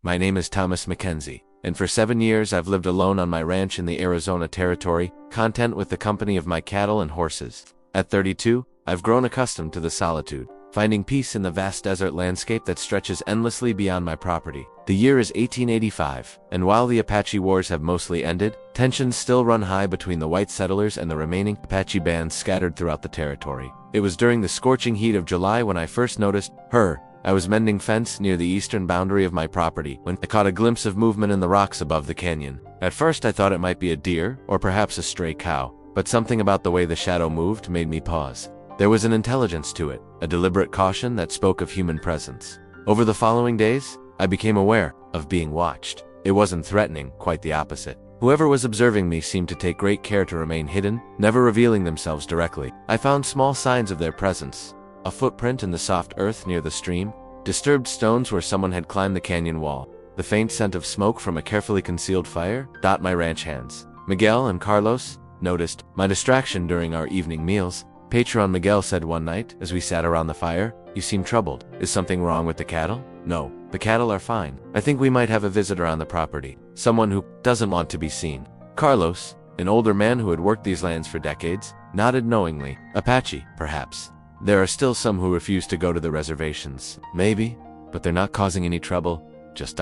My name is Thomas McKenzie, and for 7 years I've lived alone on my ranch in the Arizona territory, content with the company of my cattle and horses. At 32, I've grown accustomed to the solitude, finding peace in the vast desert landscape that stretches endlessly beyond my property. The year is 1885, and while the Apache wars have mostly ended, tensions still run high between the white settlers and the remaining Apache bands scattered throughout the territory. It was during the scorching heat of July when I first noticed her. I was mending fence near the eastern boundary of my property when I caught a glimpse of movement in the rocks above the canyon. At first I thought it might be a deer or perhaps a stray cow, but something about the way the shadow moved made me pause. There was an intelligence to it, a deliberate caution that spoke of human presence. Over the following days, I became aware of being watched. It wasn't threatening, quite the opposite. Whoever was observing me seemed to take great care to remain hidden, never revealing themselves directly. I found small signs of their presence. A footprint in the soft earth near the stream, disturbed stones where someone had climbed the canyon wall, the faint scent of smoke from a carefully concealed fire. My ranch hands, Miguel and Carlos, noticed my distraction during our evening meals. Patron Miguel said one night, as we sat around the fire, "You seem troubled. Is something wrong with the cattle?" "No, the cattle are fine. I think we might have a visitor on the property, someone who doesn't want to be seen." Carlos, an older man who had worked these lands for decades, nodded knowingly. "Apache, perhaps. There are still some who refuse to go to the reservations. Maybe, but they're not causing any trouble, just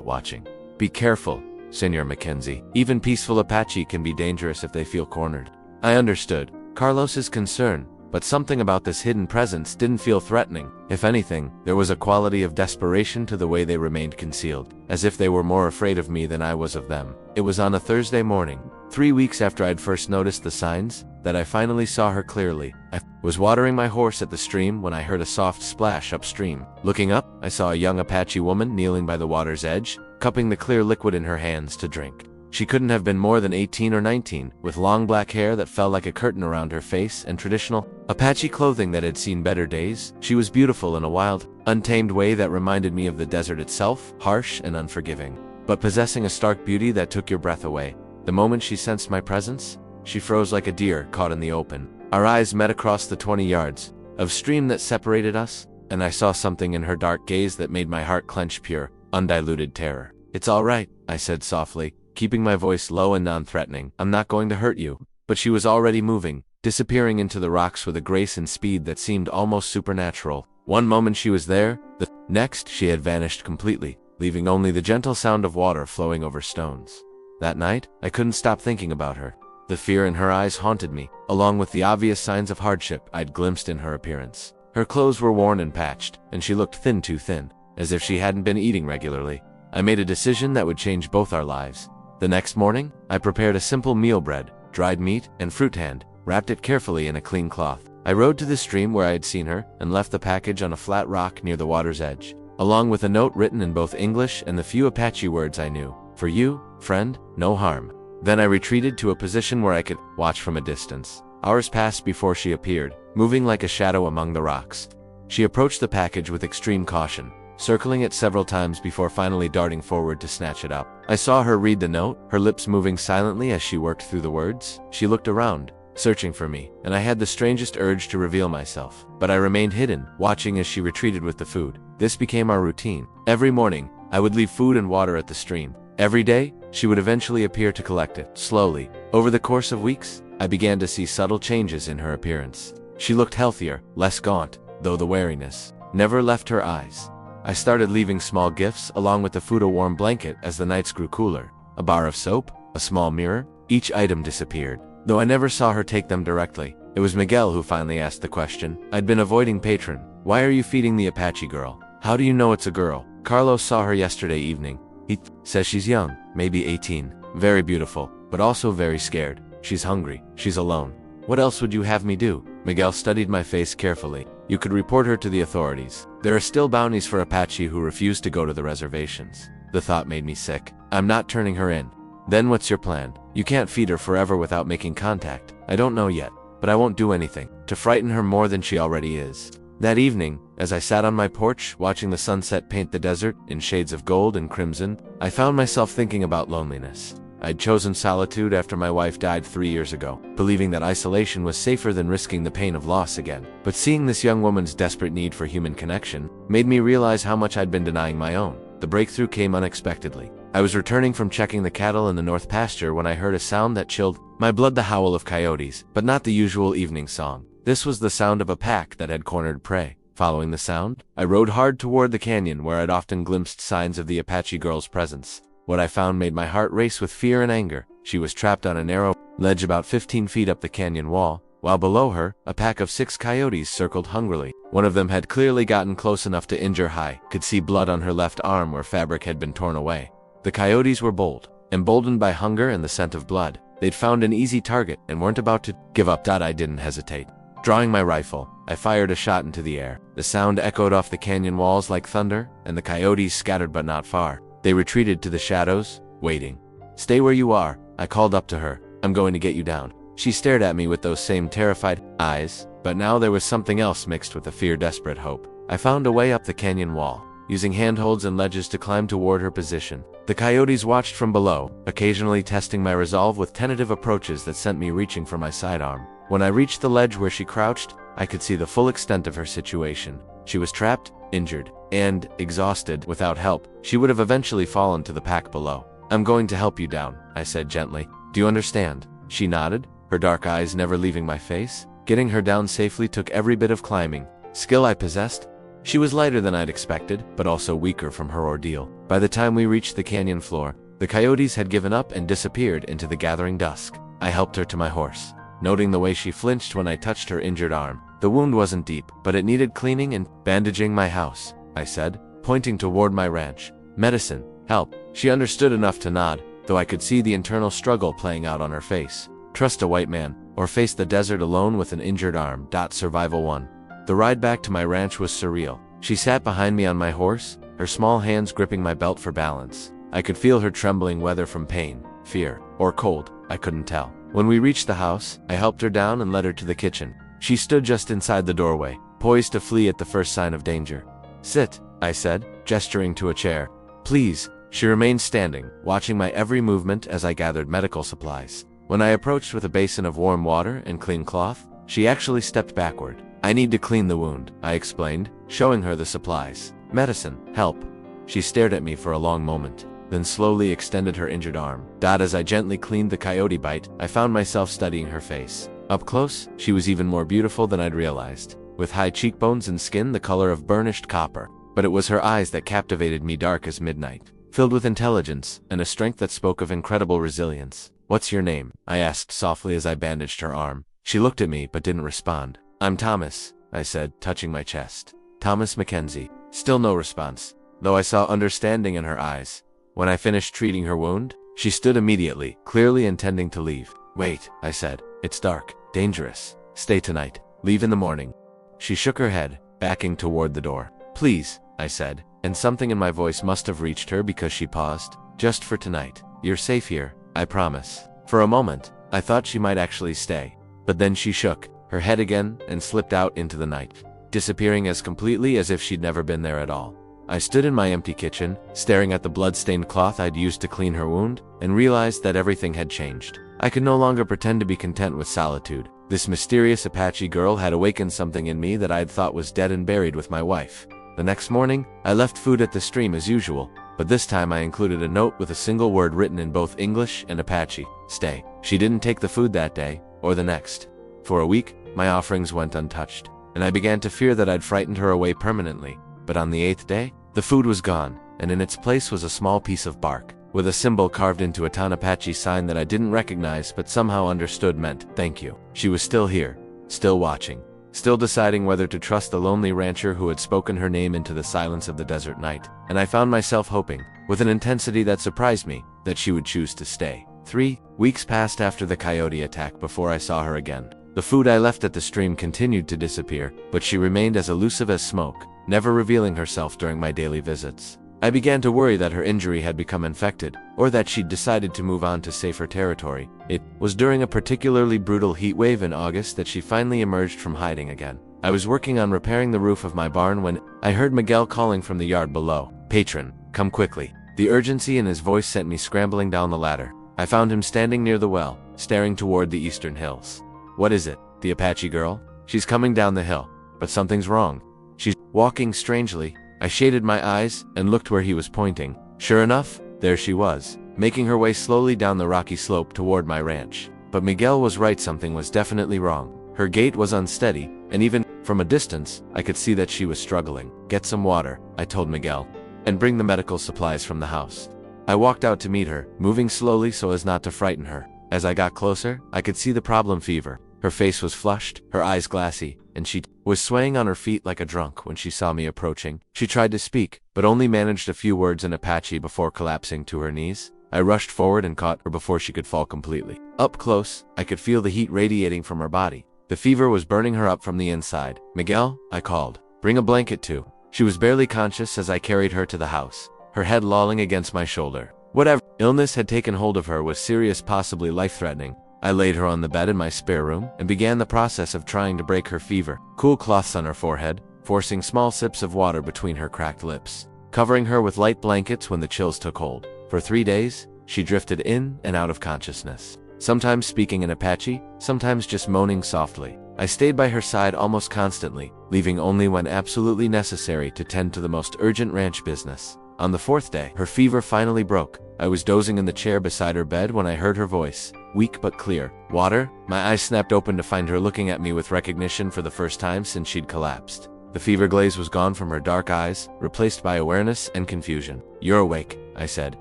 watching. Be careful, Senor McKenzie. Even peaceful Apache can be dangerous if they feel cornered." I understood Carlos's concern, but something about this hidden presence didn't feel threatening. If anything, there was a quality of desperation to the way they remained concealed, as if they were more afraid of me than I was of them. It was on a Thursday morning, 3 weeks after I'd first noticed the signs, that I finally saw her clearly. I was watering my horse at the stream when I heard a soft splash upstream. Looking up, I saw a young Apache woman kneeling by the water's edge, cupping the clear liquid in her hands to drink. She couldn't have been more than 18 or 19, with long black hair that fell like a curtain around her face and traditional Apache clothing that had seen better days. She was beautiful in a wild, untamed way that reminded me of the desert itself, harsh and unforgiving, but possessing a stark beauty that took your breath away. The moment she sensed my presence, she froze like a deer caught in the open. Our eyes met across the 20 yards of stream that separated us, and I saw something in her dark gaze that made my heart clench pure, undiluted terror. "It's all right," I said softly, keeping my voice low and non-threatening. "I'm not going to hurt you." But she was already moving, disappearing into the rocks with a grace and speed that seemed almost supernatural. One moment she was there, the next she had vanished completely, leaving only the gentle sound of water flowing over stones. That night, I couldn't stop thinking about her. The fear in her eyes haunted me, along with the obvious signs of hardship I'd glimpsed in her appearance. Her clothes were worn and patched, and she looked thin, too thin, as if she hadn't been eating regularly. I made a decision that would change both our lives. The next morning, I prepared a simple meal bread, dried meat, and fruit hand, wrapped it carefully in a clean cloth. I rode to the stream where I had seen her, and left the package on a flat rock near the water's edge, along with a note written in both English and the few Apache words I knew. "For you, friend, no harm." Then I retreated to a position where I could watch from a distance. Hours passed before she appeared, moving like a shadow among the rocks. She approached the package with extreme caution, circling it several times before finally darting forward to snatch it up. I saw her read the note, her lips moving silently as she worked through the words. She looked around, searching for me, and I had the strangest urge to reveal myself. But I remained hidden, watching as she retreated with the food. This became our routine. Every morning, I would leave food and water at the stream. Every day, she would eventually appear to collect it. Slowly, over the course of weeks, I began to see subtle changes in her appearance. She looked healthier, less gaunt, though the wariness never left her eyes. I started leaving small gifts along with the food, a warm blanket as the nights grew cooler, a bar of soap, a small mirror. Each item disappeared, though I never saw her take them directly. It was Miguel who finally asked the question. I'd been avoiding Patron. "Why are you feeding the Apache girl? How do you know it's a girl?" "Carlos saw her yesterday evening. He says she's young, maybe 18, very beautiful, but also very scared. She's hungry, she's alone." "What else would you have me do?" Miguel studied my face carefully. "You could report her to the authorities. There are still bounties for Apache who refuse to go to the reservations." The thought made me sick. "I'm not turning her in." "Then what's your plan?" "You can't feed her forever without making contact." "I don't know yet, but I won't do anything to frighten her more than she already is." That evening, as I sat on my porch watching the sunset paint the desert in shades of gold and crimson, I found myself thinking about loneliness. I'd chosen solitude after my wife died 3 years ago, believing that isolation was safer than risking the pain of loss again. But seeing this young woman's desperate need for human connection made me realize how much I'd been denying my own. The breakthrough came unexpectedly. I was returning from checking the cattle in the north pasture when I heard a sound that chilled my blood, the howl of coyotes, but not the usual evening song. This was the sound of a pack that had cornered prey. Following the sound, I rode hard toward the canyon where I'd often glimpsed signs of the Apache girl's presence. What I found made my heart race with fear and anger. She was trapped on a narrow ledge about 15 feet up the canyon wall, while below her, a pack of 6 coyotes circled hungrily. One of them had clearly gotten close enough to injure Hai, could see blood on her left arm where fabric had been torn away. The coyotes were bold. Emboldened by hunger and the scent of blood, they'd found an easy target and weren't about to give up. I didn't hesitate. Drawing my rifle, I fired a shot into the air. The sound echoed off the canyon walls like thunder, and the coyotes scattered but not far. They retreated to the shadows, waiting. "Stay where you are," I called up to her. "I'm going to get you down." She stared at me with those same terrified eyes, but now there was something else mixed with a fear-desperate hope. I found a way up the canyon wall, using handholds and ledges to climb toward her position. The coyotes watched from below, occasionally testing my resolve with tentative approaches that sent me reaching for my sidearm. When I reached the ledge where she crouched, I could see the full extent of her situation. She was trapped, injured, and exhausted. Without help, she would have eventually fallen to the pack below. "I'm going to help you down," I said gently. "Do you understand?" She nodded, her dark eyes never leaving my face. Getting her down safely took every bit of climbing skill I possessed. She was lighter than I'd expected, but also weaker from her ordeal. By the time we reached the canyon floor, the coyotes had given up and disappeared into the gathering dusk. I helped her to my horse, noting the way she flinched when I touched her injured arm. The wound wasn't deep, but it needed cleaning and bandaging. "My house," I said, pointing toward my ranch. "Medicine, help." She understood enough to nod, though I could see the internal struggle playing out on her face. Trust a white man, or face the desert alone with an injured arm. Survival 1. The ride back to my ranch was surreal. She sat behind me on my horse, her small hands gripping my belt for balance. I could feel her trembling, whether from pain, fear, or cold, I couldn't tell. When we reached the house, I helped her down and led her to the kitchen. She stood just inside the doorway, poised to flee at the first sign of danger. "Sit," I said, gesturing to a chair. "Please." She remained standing, watching my every movement as I gathered medical supplies. When I approached with a basin of warm water and clean cloth, she actually stepped backward. "I need to clean the wound," I explained, showing her the supplies. "Medicine, help." She stared at me for a long moment, then slowly extended her injured arm. As I gently cleaned the coyote bite, I found myself studying her face. Up close, she was even more beautiful than I'd realized, with high cheekbones and skin the color of burnished copper. But it was her eyes that captivated me, dark as midnight, filled with intelligence and a strength that spoke of incredible resilience. "What's your name?" I asked softly as I bandaged her arm. She looked at me but didn't respond. "I'm Thomas," I said, touching my chest. "Thomas McKenzie." Still no response, though I saw understanding in her eyes. When I finished treating her wound, she stood immediately, clearly intending to leave. "Wait," I said. "It's dark, dangerous. Stay tonight. Leave in the morning." She shook her head, backing toward the door. "Please," I said, and something in my voice must have reached her because she paused. "Just for tonight. You're safe here, I promise." For a moment, I thought she might actually stay. But then she shook her head again and slipped out into the night, disappearing as completely as if she'd never been there at all. I stood in my empty kitchen, staring at the blood-stained cloth I'd used to clean her wound, and realized that everything had changed. I could no longer pretend to be content with solitude. This mysterious Apache girl had awakened something in me that I'd thought was dead and buried with my wife. The next morning, I left food at the stream as usual, but this time I included a note with a single word written in both English and Apache: "Stay." She didn't take the food that day, or the next. For a week, my offerings went untouched, and I began to fear that I'd frightened her away permanently. But on the 8th day, the food was gone, and in its place was a small piece of bark, with a symbol carved into a Apache sign that I didn't recognize but somehow understood meant "thank you." She was still here, still watching, still deciding whether to trust the lonely rancher who had spoken her name into the silence of the desert night. And I found myself hoping, with an intensity that surprised me, that she would choose to stay. 3 weeks passed after the coyote attack before I saw her again. The food I left at the stream continued to disappear, but she remained as elusive as smoke, never revealing herself during my daily visits. I began to worry that her injury had become infected, or that she'd decided to move on to safer territory. It was during a particularly brutal heat wave in August that she finally emerged from hiding again. I was working on repairing the roof of my barn when I heard Miguel calling from the yard below. "Patron, come quickly." The urgency in his voice sent me scrambling down the ladder. I found him standing near the well, staring toward the eastern hills. "What is it? The Apache girl?" "She's coming down the hill, but something's wrong. She's walking strangely," I shaded my eyes and looked where he was pointing. Sure enough, there she was, making her way slowly down the rocky slope toward my ranch. But Miguel was right, something was definitely wrong. Her gait was unsteady, and even from a distance, I could see that she was struggling. Get some water, I told Miguel, and bring the medical supplies from the house. I walked out to meet her, moving slowly so as not to frighten her. As I got closer, I could see the problem: fever. Her face was flushed, her eyes glassy, and she was swaying on her feet like a drunk when she saw me approaching. She tried to speak, but only managed a few words in Apache before collapsing to her knees. I rushed forward and caught her before she could fall completely. Up close, I could feel the heat radiating from her body. The fever was burning her up from the inside. Miguel, I called. Bring a blanket too. She was barely conscious as I carried her to the house, her head lolling against my shoulder. Whatever illness had taken hold of her was serious, possibly life-threatening. I laid her on the bed in my spare room and began the process of trying to break her fever. Cool cloths on her forehead, forcing small sips of water between her cracked lips, covering her with light blankets when the chills took hold. For 3 days, she drifted in and out of consciousness, sometimes speaking in Apache, sometimes just moaning softly. I stayed by her side almost constantly, leaving only when absolutely necessary to tend to the most urgent ranch business. On the 4th day, her fever finally broke. I was dozing in the chair beside her bed when I heard her voice, weak but clear. Water? My eyes snapped open to find her looking at me with recognition for the first time since she'd collapsed. The fever glaze was gone from her dark eyes, replaced by awareness and confusion. You're awake, I said,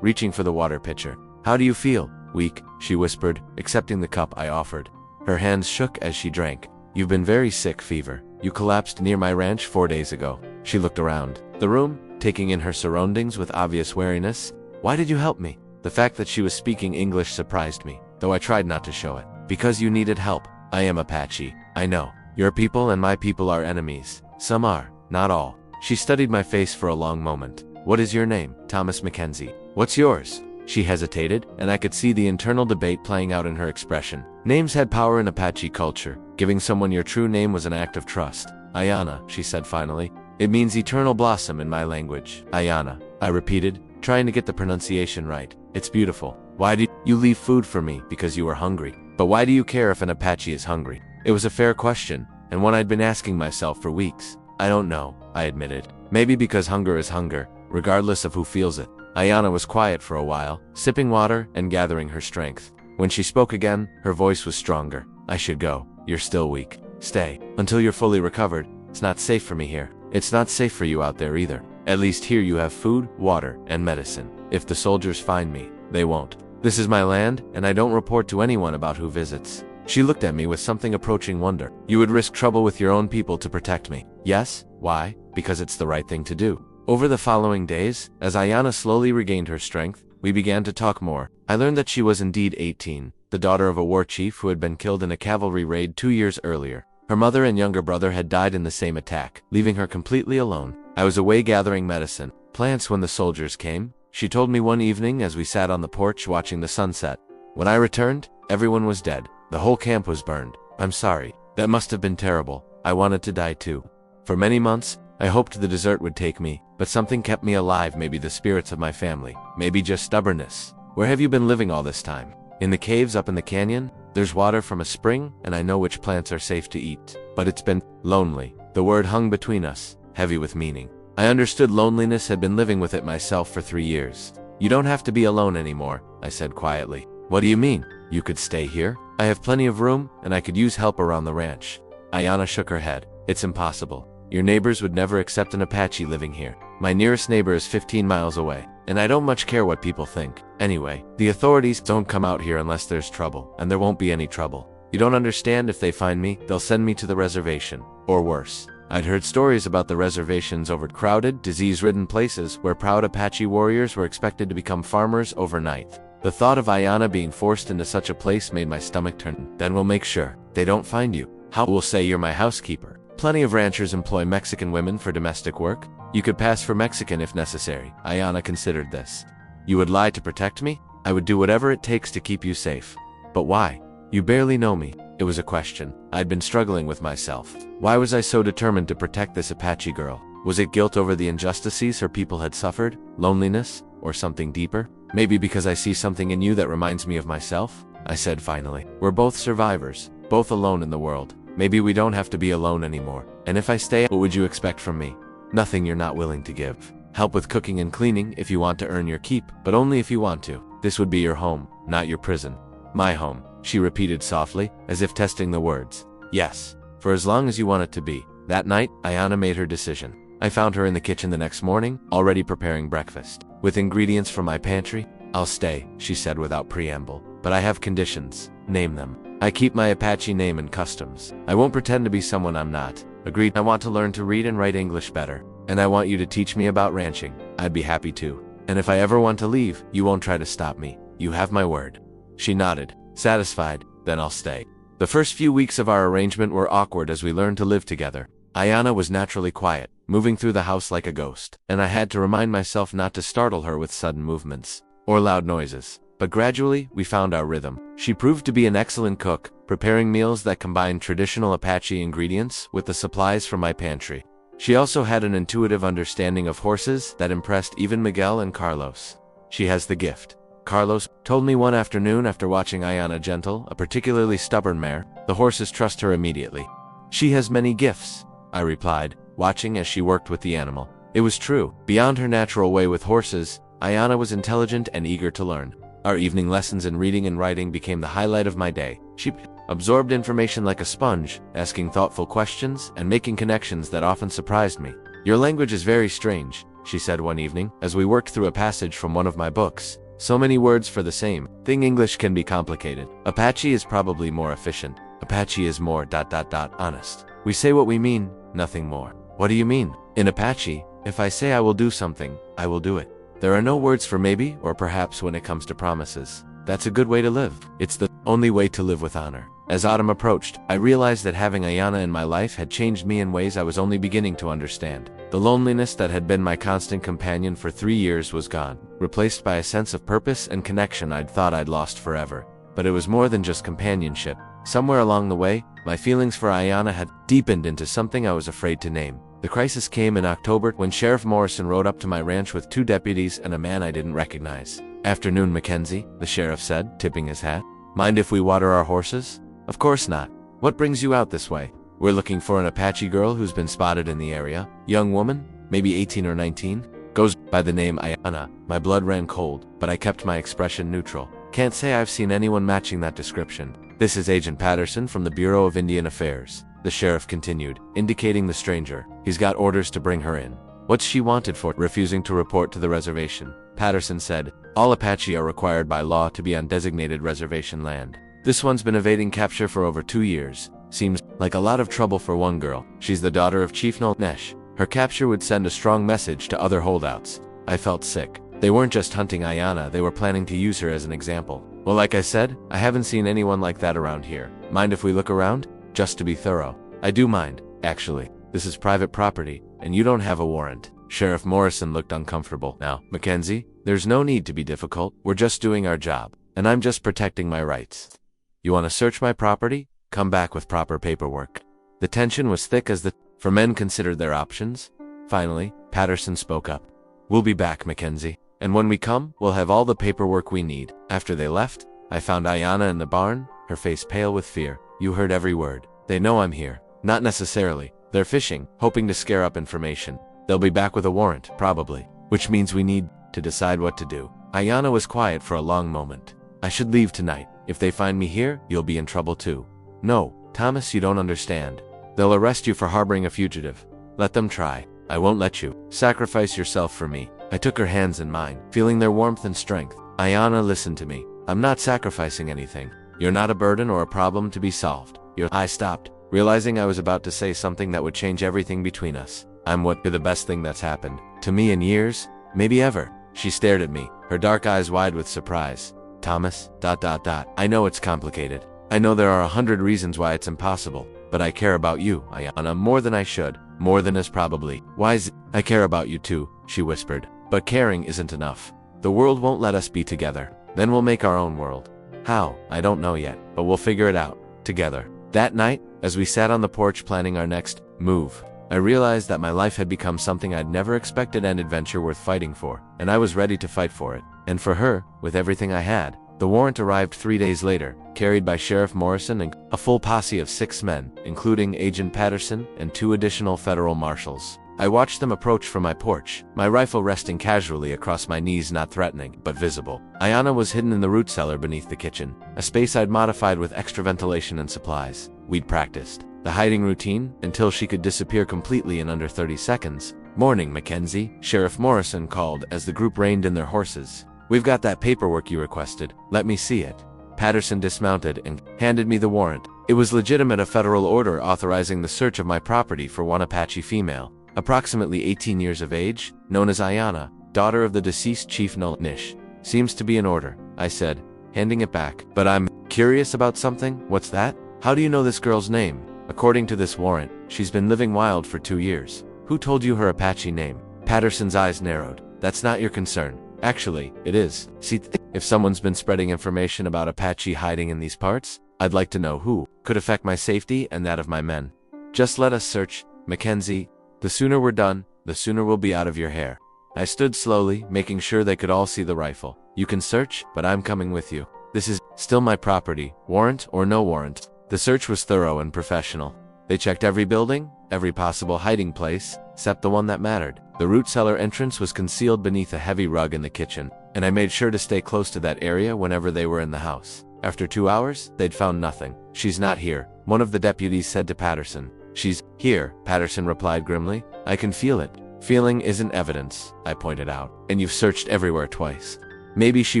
reaching for the water pitcher. How do you feel? Weak, she whispered, accepting the cup I offered. Her hands shook as she drank. You've been very sick, Fever. You collapsed near my ranch 4 days ago. She looked around the room, taking in her surroundings with obvious wariness. Why did you help me? The fact that she was speaking English surprised me, though I tried not to show it. Because you needed help. I am Apache. I know. Your people and my people are enemies. Some are, not all. She studied my face for a long moment. What is your name? Thomas McKenzie. What's yours? She hesitated, and I could see the internal debate playing out in her expression. Names had power in Apache culture. Giving someone your true name was an act of trust. Aiyana, she said finally. It means eternal blossom in my language. Aiyana, I repeated, trying to get the pronunciation right. It's beautiful. Why did you leave food for me? Because you were hungry. But why do you care if an Apache is hungry? It was a fair question, and one I'd been asking myself for weeks. I don't know, I admitted. Maybe because hunger is hunger, regardless of who feels it. Aiyana was quiet for a while, sipping water and gathering her strength. When she spoke again, her voice was stronger. I should go. You're still weak. Stay. Until you're fully recovered. It's not safe for me here. It's not safe for you out there either. At least here you have food, water, and medicine. If the soldiers find me, they won't. This is my land, and I don't report to anyone about who visits. She looked at me with something approaching wonder. You would risk trouble with your own people to protect me. Yes? Why? Because it's the right thing to do. Over the following days, as Aiyana slowly regained her strength, we began to talk more. I learned that she was indeed 18, the daughter of a war chief who had been killed in a cavalry raid 2 years earlier. Her mother and younger brother had died in the same attack, leaving her completely alone. I was away gathering medicine, plants when the soldiers came. She told me one evening as we sat on the porch watching the sunset. When I returned, everyone was dead. The whole camp was burned. I'm sorry. That must have been terrible. I wanted to die too. For many months, I hoped the desert would take me, but something kept me alive, maybe the spirits of my family, maybe just stubbornness. Where have you been living all this time? In the caves up in the canyon? There's water from a spring, and I know which plants are safe to eat. But it's been lonely. The word hung between us, heavy with meaning. I understood loneliness, had been living with it myself for 3 years. You don't have to be alone anymore, I said quietly. What do you mean? You could stay here? I have plenty of room, and I could use help around the ranch. Aiyana shook her head. It's impossible. Your neighbors would never accept an Apache living here. My nearest neighbor is 15 miles away, and I don't much care what people think. Anyway, the authorities don't come out here unless there's trouble, and there won't be any trouble. You don't understand. If they find me, they'll send me to the reservation. Or worse. I'd heard stories about the reservations, overcrowded, disease-ridden places where proud Apache warriors were expected to become farmers overnight. The thought of Aiyana being forced into such a place made my stomach turn. Then we'll make sure they don't find you. How? We'll say you're my housekeeper. Plenty of ranchers employ Mexican women for domestic work. You could pass for Mexican if necessary. Aiyana considered this. You would lie to protect me? I would do whatever it takes to keep you safe. But why? You barely know me. It was a question I'd been struggling with myself. Why was I so determined to protect this Apache girl? Was it guilt over the injustices her people had suffered? Loneliness? Or something deeper? Maybe because I see something in you that reminds me of myself? I said finally. We're both survivors, both alone in the world. Maybe we don't have to be alone anymore. And if I stay, what would you expect from me? Nothing you're not willing to give. Help with cooking and cleaning if you want to earn your keep, but only if you want to. This would be your home, not your prison. My home, she repeated softly, as if testing the words. Yes, for as long as you want it to be. That night, Aiyana made her decision. I found her in the kitchen the next morning, already preparing breakfast. With ingredients from my pantry. I'll stay, she said without preamble. But I have conditions. Name them. I keep my Apache name and customs. I won't pretend to be someone I'm not. Agreed. I want to learn to read and write English better. And I want you to teach me about ranching. I'd be happy to. And if I ever want to leave, you won't try to stop me. You have my word. She nodded, satisfied. Then I'll stay. The first few weeks of our arrangement were awkward as we learned to live together. Aiyana was naturally quiet, moving through the house like a ghost, and I had to remind myself not to startle her with sudden movements or loud noises. But gradually, we found our rhythm. She proved to be an excellent cook, preparing meals that combined traditional Apache ingredients with the supplies from my pantry. She also had an intuitive understanding of horses that impressed even Miguel and Carlos. She has the gift. Carlos told me one afternoon after watching Aiyana gentle, a particularly stubborn mare. The horses trust her immediately. She has many gifts, I replied, watching as she worked with the animal. It was true. Beyond her natural way with horses, Aiyana was intelligent and eager to learn. Our evening lessons in reading and writing became the highlight of my day. She absorbed information like a sponge, asking thoughtful questions and making connections that often surprised me. Your language is very strange, she said one evening, as we worked through a passage from one of my books. So many words for the same thing. English can be complicated. Apache is probably more efficient. Apache is more ... honest. We say what we mean, nothing more. What do you mean? In Apache, if I say I will do something, I will do it. There are no words for maybe or perhaps when it comes to promises. That's a good way to live. It's the only way to live with honor. As autumn approached, I realized that having Aiyana in my life had changed me in ways I was only beginning to understand. The loneliness that had been my constant companion for 3 years was gone, replaced by a sense of purpose and connection I'd thought I'd lost forever. But it was more than just companionship. Somewhere along the way, my feelings for Aiyana had deepened into something I was afraid to name. The crisis came in October when Sheriff Morrison rode up to my ranch with 2 deputies and a man I didn't recognize. Afternoon, McKenzie, the sheriff said, tipping his hat. Mind if we water our horses? Of course not. What brings you out this way? We're looking for an Apache girl who's been spotted in the area. Young woman, maybe 18 or 19. Goes by the name Aiyana. My blood ran cold, but I kept my expression neutral. Can't say I've seen anyone matching that description. This is Agent Patterson from the Bureau of Indian Affairs, the sheriff continued, indicating the stranger. He's got orders to bring her in. What's she wanted for refusing to report to the reservation? Patterson said, all Apache are required by law to be on designated reservation land. This one's been evading capture for over 2 years. Seems like a lot of trouble for one girl. She's the daughter of Chief Nesh. Her capture would send a strong message to other holdouts. I felt sick. They weren't just hunting Aiyana, they were planning to use her as an example. Well, like I said, I haven't seen anyone like that around here. Mind if we look around? Just to be thorough. I do mind, actually. This is private property, and you don't have a warrant. Sheriff Morrison looked uncomfortable. Now, McKenzie, there's no need to be difficult. We're just doing our job, and I'm just protecting my rights. You want to search my property? Come back with proper paperwork. The tension was thick as the 4 men considered their options. Finally, Patterson spoke up. We'll be back, McKenzie. And when we come, we'll have all the paperwork we need. After they left, I found Aiyana in the barn, her face pale with fear. You heard every word. They know I'm here. Not necessarily. They're fishing, hoping to scare up information. They'll be back with a warrant, probably. Which means we need to decide what to do. Aiyana was quiet for a long moment. I should leave tonight. If they find me here, you'll be in trouble too. No, Thomas, you don't understand. They'll arrest you for harboring a fugitive. Let them try. I won't let you. Sacrifice yourself for me. I took her hands in mine, feeling their warmth and strength. Aiyana, listen to me. I'm not sacrificing anything. You're not a burden or a problem to be solved. I stopped, realizing I was about to say something that would change everything between us. You're the best thing that's happened to me in years, maybe ever. She stared at me, her dark eyes wide with surprise. Thomas, ... I know it's complicated. I know there are 100 reasons why it's impossible, but I care about you, Aiyana, more than I should, more than is probably wise. I care about you too, she whispered. But caring isn't enough. The world won't let us be together. Then we'll make our own world. How? I don't know yet, but we'll figure it out. Together. That night, as we sat on the porch planning our next move, I realized that my life had become something I'd never expected, an adventure worth fighting for, and I was ready to fight for it. And for her, with everything I had. The warrant arrived 3 days later, carried by Sheriff Morrison and a full posse of 6 men, including Agent Patterson and 2 additional federal marshals. I watched them approach from my porch, my rifle resting casually across my knees, not threatening, but visible. Aiyana was hidden in the root cellar beneath the kitchen, a space I'd modified with extra ventilation and supplies. We'd practiced the hiding routine until she could disappear completely in under 30 seconds. "Morning, Mackenzie," Sheriff Morrison called as the group reined in their horses. "We've got that paperwork you requested. Let me see it." Patterson dismounted and handed me the warrant. It was legitimate, a federal order authorizing the search of my property for one Apache female, approximately 18 years of age, known as Aiyana, daughter of the deceased Chief Nish. "Seems to be in order," I said, handing it back. "But I'm curious about something." "What's that?" "How do you know this girl's name?" "According to this warrant, she's been living wild for 2 years. "Who told you her Apache name?" Patterson's eyes narrowed. "That's not your concern." "Actually, it is. See, if someone's been spreading information about Apache hiding in these parts, I'd like to know who. Could affect my safety and that of my men. Just let us search, Mackenzie. The sooner we're done, the sooner we'll be out of your hair." I stood slowly, making sure they could all see the rifle. "You can search, but I'm coming with you. This is still my property, warrant or no warrant." The search was thorough and professional. They checked every building, every possible hiding place, except the one that mattered. The root cellar entrance was concealed beneath a heavy rug in the kitchen, and I made sure to stay close to that area whenever they were in the house. After 2 hours, they'd found nothing. "She's not here," one of the deputies said to Patterson. "She's here," Patterson replied grimly. "I can feel it." "Feeling isn't evidence," I pointed out. "And you've searched everywhere twice. Maybe she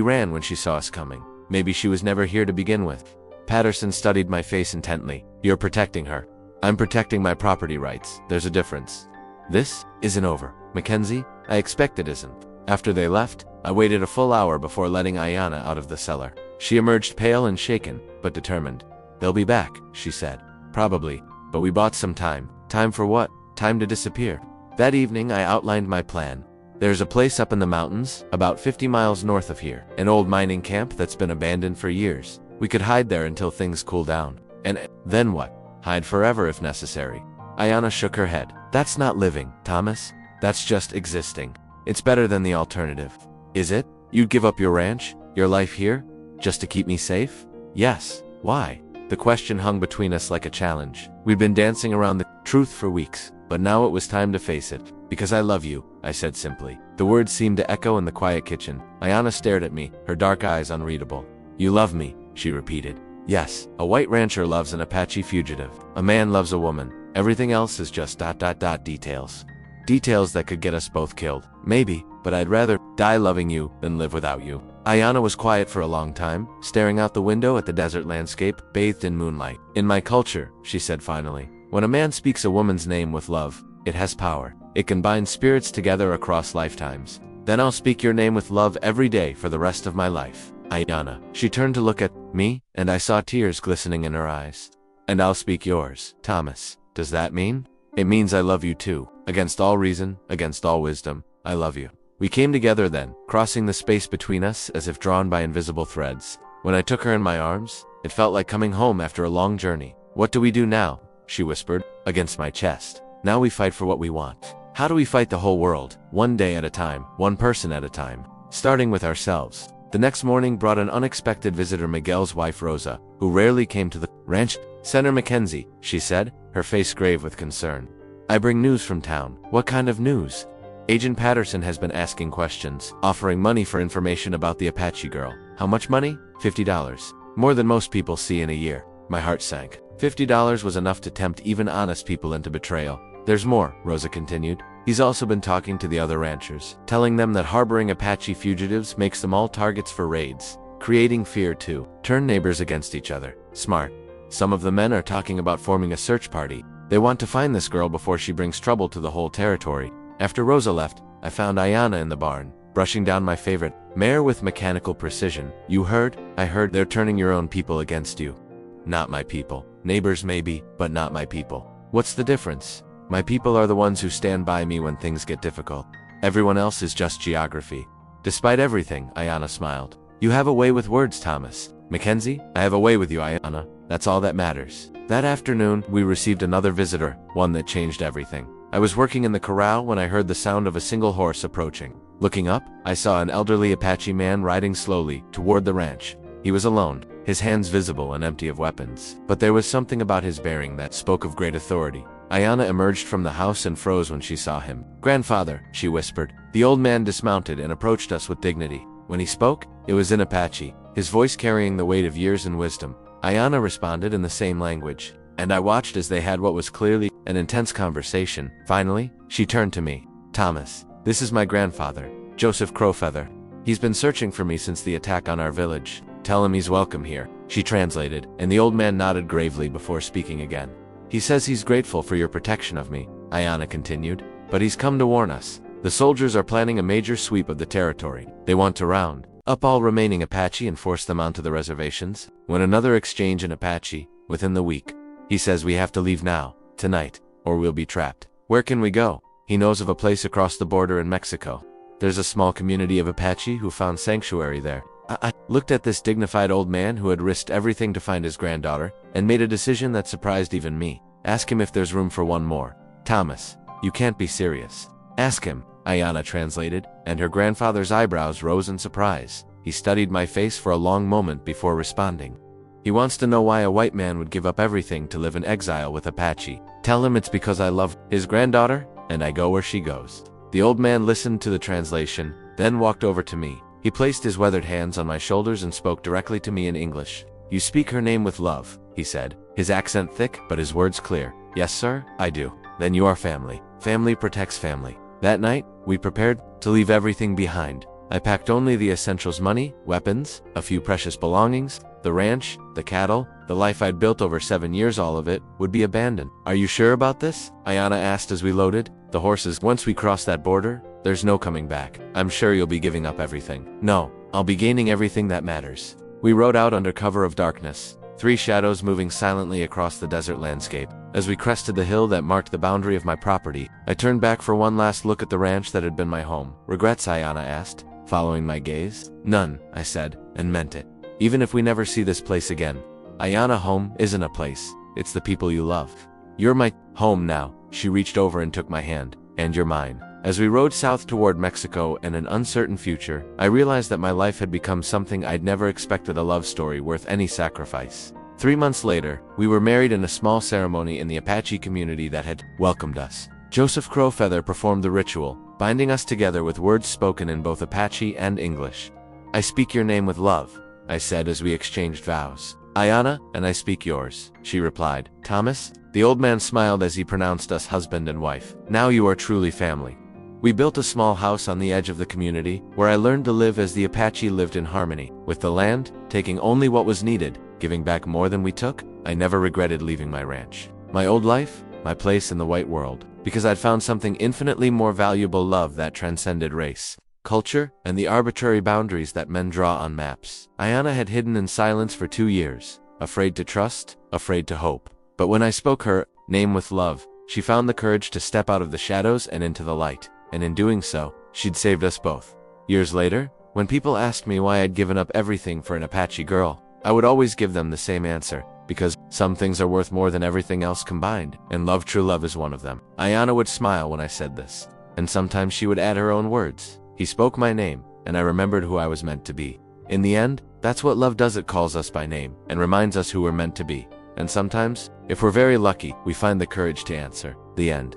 ran when she saw us coming. Maybe she was never here to begin with." Patterson studied my face intently. "You're protecting her. I'm protecting my property rights. There's a difference. This isn't over, Mackenzie. I expect it isn't." After they left, I waited a full hour before letting Aiyana out of the cellar. She emerged pale and shaken, but determined. "They'll be back," she said. "Probably. But we bought some time." "Time for what?" "Time to disappear." That evening I outlined my plan. "There's a place up in the mountains, about 50 miles north of here, an old mining camp that's been abandoned for years. We could hide there until things cool down. And then what? Hide forever if necessary." Aiyana shook her head. "That's not living, Thomas. That's just existing. It's better than the alternative." "Is it? You'd give up your ranch, your life here, just to keep me safe?" "Yes." "Why?" The question hung between us like a challenge. We'd been dancing around the truth for weeks, but now it was time to face it. "Because I love you," I said simply. The words seemed to echo in the quiet kitchen. Aiyana stared at me, her dark eyes unreadable. "You love me," she repeated. "Yes, a white rancher loves an Apache fugitive. A man loves a woman. Everything else is just details. Details that could get us both killed. Maybe, but I'd rather die loving you than live without you." Aiyana was quiet for a long time, staring out the window at the desert landscape, bathed in moonlight. "In my culture," she said finally, "when a man speaks a woman's name with love, it has power. It can bind spirits together across lifetimes. Then I'll speak your name with love every day for the rest of my life. Aiyana." She turned to look at me, and I saw tears glistening in her eyes. "And I'll speak yours, Thomas. Does that mean?" "It means I love you too. Against all reason, against all wisdom, I love you." We came together then, crossing the space between us as if drawn by invisible threads. When I took her in my arms, it felt like coming home after a long journey. "What do we do now?" she whispered, against my chest. "Now we fight for what we want." "How do we fight the whole world? One day at a time, one person at a time. Starting with ourselves." The next morning brought an unexpected visitor, Miguel's wife Rosa, who rarely came to the ranch. "Senator Mackenzie," she said, her face grave with concern. "I bring news from town." "What kind of news?" "Agent Patterson has been asking questions, offering money for information about the Apache girl." "How much money?" $50. "More than most people see in a year." My heart sank. $50 was enough to tempt even honest people into betrayal. "There's more," Rosa continued. "He's also been talking to the other ranchers, telling them that harboring Apache fugitives makes them all targets for raids, creating fear too. Turn neighbors against each other. Smart. Some of the men are talking about forming a search party. They want to find this girl before she brings trouble to the whole territory." After Rosa left, I found Aiyana in the barn, brushing down my favorite mare with mechanical precision. "You heard?" "I heard. They're turning your own people against you." "Not my people. Neighbors maybe, but not my people." "What's the difference?" "My people are the ones who stand by me when things get difficult. Everyone else is just geography." "Despite everything," Aiyana smiled. "You have a way with words, Thomas." "Mackenzie, I have a way with you, Aiyana. That's all that matters." That afternoon, we received another visitor, one that changed everything. I was working in the corral when I heard the sound of a single horse approaching. Looking up, I saw an elderly Apache man riding slowly toward the ranch. He was alone, his hands visible and empty of weapons. But there was something about his bearing that spoke of great authority. Aiyana emerged from the house and froze when she saw him. "Grandfather," she whispered. The old man dismounted and approached us with dignity. When he spoke, it was in Apache, his voice carrying the weight of years and wisdom. Aiyana responded in the same language, and I watched as they had what was clearly an intense conversation. Finally, she turned to me. "Thomas, this is my grandfather, Joseph Crowfeather. He's been searching for me since the attack on our village. Tell him he's welcome here," she translated, and the old man nodded gravely before speaking again. "He says he's grateful for your protection of me," Aiyana continued, "but he's come to warn us. The soldiers are planning a major sweep of the territory. They want to round up all remaining Apache and force them onto the reservations. When another exchange in Apache, within the week. He says we have to leave now, tonight, or we'll be trapped. Where can we go?" He knows of a place across the border in Mexico. There's a small community of Apache who found sanctuary there. I looked at this dignified old man who had risked everything to find his granddaughter, and made a decision that surprised even me. "Ask him if there's room for one more." "Thomas, you can't be serious." "Ask him," Aiyana translated, and her grandfather's eyebrows rose in surprise. He studied my face for a long moment before responding. "He wants to know why a white man would give up everything to live in exile with Apache. Tell him it's because I love his granddaughter, and I go where she goes." The old man listened to the translation, then walked over to me. He placed his weathered hands on my shoulders and spoke directly to me in English. "You speak her name with love," he said, his accent thick but his words clear. "Yes, sir, I do." "Then you are family. Family protects family." That night, we prepared to leave everything behind. I packed only the essentials: money, weapons, a few precious belongings, the ranch, the cattle, the life I'd built over 7 years. All of it would be abandoned. "Are you sure about this?" Aiyana asked as we loaded. "The horses, once we cross that border, there's no coming back. I'm sure you'll be giving up everything." "No, I'll be gaining everything that matters." We rode out under cover of darkness, 3 shadows moving silently across the desert landscape. As we crested the hill that marked the boundary of my property, I turned back for one last look at the ranch that had been my home. "Regrets?" Aiyana asked, following my gaze. "None," I said, and meant it. "Even if we never see this place again." "Aiyana, home isn't a place. It's the people you love. You're my home now." She reached over and took my hand. "And you're mine." As we rode south toward Mexico and an uncertain future, I realized that my life had become something I'd never expected, a love story worth any sacrifice. 3 months later, we were married in a small ceremony in the Apache community that had welcomed us. Joseph Crowfeather performed the ritual, binding us together with words spoken in both Apache and English. "I speak your name with love," I said as we exchanged vows. "Aiyana, and I speak yours," she replied. "Thomas?" The old man smiled as he pronounced us husband and wife. "Now you are truly family." We built a small house on the edge of the community, where I learned to live as the Apache lived, in harmony with the land, taking only what was needed, giving back more than we took. I never regretted leaving my ranch, my old life, my place in the white world, because I'd found something infinitely more valuable: love that transcended race, culture, and the arbitrary boundaries that men draw on maps. Aiyana had hidden in silence for 2 years, afraid to trust, afraid to hope. But when I spoke her name with love, she found the courage to step out of the shadows and into the light. And in doing so, she'd saved us both. Years later, when people asked me why I'd given up everything for an Apache girl, I would always give them the same answer: because some things are worth more than everything else combined, and love, true love, is one of them. Aiyana would smile when I said this, and sometimes she would add her own words. He spoke my name, and I remembered who I was meant to be. In the end, that's what love does: it calls us by name, and reminds us who we're meant to be. And sometimes, if we're very lucky, we find the courage to answer. The end.